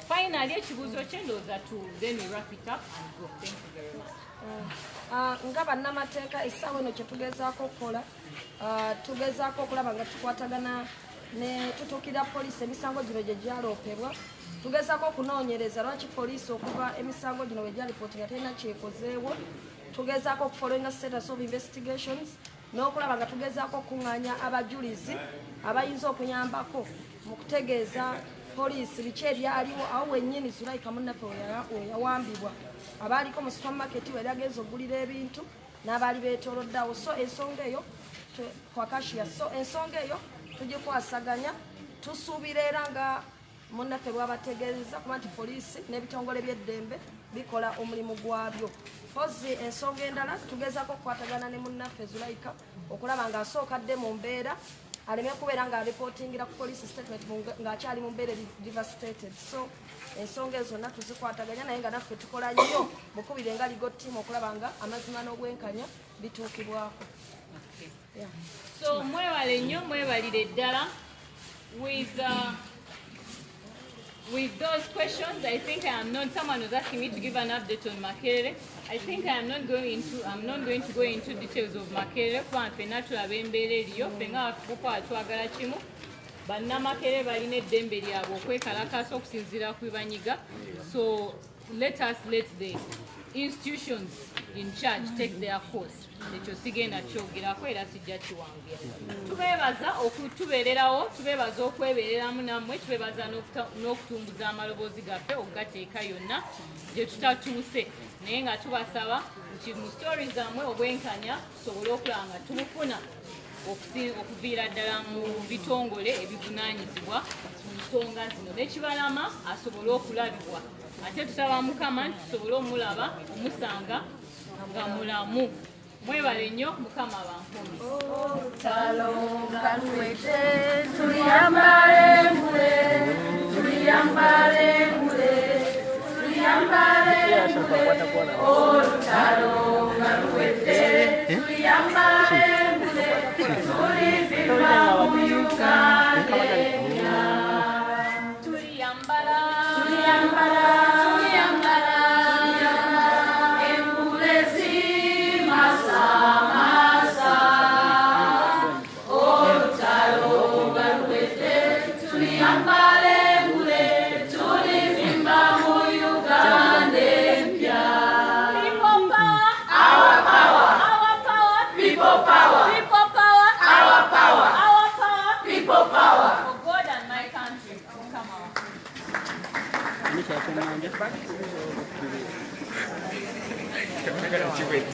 Finally, ekibuuzo kye ndowooza then we wrap it up and go. Thank you very much. Nga bannamateeka essaawa eno kye tugezaako okukola tugezaako okulaba nga tukwatagana ne tutuukira poliisi emisango gino gye gyaloopebwa. Tugezaako okunoonyereza lwaki poliisi okuva emisango gino we gyalipooti nga terina kyekozeewo tugezaako okufollowinga status of investigations n'okulaba nga tugezaako okuŋŋaanya abajulizi abayinza okuyambako mu kutegeeza poliisi biki ebyaliwo awo wennyini Zulaikha munnaffe we yawambibwa abaaliko mu supermarket we yagenza okugulira ebintu n'abaali beetooloddeawo so ensonga eyo kwakashiya so ensonga eyo tugikwasaganya tusuubira era nga munnaffe bwabategeeza kuba nti poliisi n'ebitongole by'eddembe bikola omulimu gwabyo pozi ensonga endala tugezaako okukwatagana ne munnaffe Zulaikha okulaba ng'asookadde mu mbeera aleme kubeera ng'areportingira ku police statement ng'akyali mu mbeera devastated so ensonga ezo zonna tuzikwataganya naye nga naffe tukola nnyo mukubire nga ligo ttiimu okulaba nga amazima n'obwenkanya bituukibwako. So mwebale nnyo mwebalire ddala with those questions. I think I am not, someone was asking me to give an update on Makerere. I think I'm not going to go into details of Makerere kuba ffenna tulaba embeera eriyo ffenna kuko twagala kimu bannamakerere balina eddembe lyabwe okwekalakaasa okusinziira ku bibanyiga. So let the institutions in charge take their course. Ekyo sigenda kyogerako era sijja kiwangira. Tubeebaza okutubeererawo, tubeebaza okwebeereramu nammwe, tubeebaza n'okutumbuza amaloboozi gaffe okugateeka yonna gye tutatuuse. Naye nga tubasaba nti mu stories zammwe obwenkanya tusobole okulaba nga tubufuna okuviira ddala mu bitongole ebivunaanyizibwa mu nsonga zino. N'ekibalama asobole okulabibwa. Ate tusaba Mukama nti tusobole omulaba omusanga nga mulamu. Mwebale nnyo Mukama bankume. Olutalo nga luwedde tuliyambale ngule tuliyambale ngule tuliyambale ngule olutalo nga luwedde tuliyambale ngule tulivimba mu Uganda tuliyambala tuliyambala Back to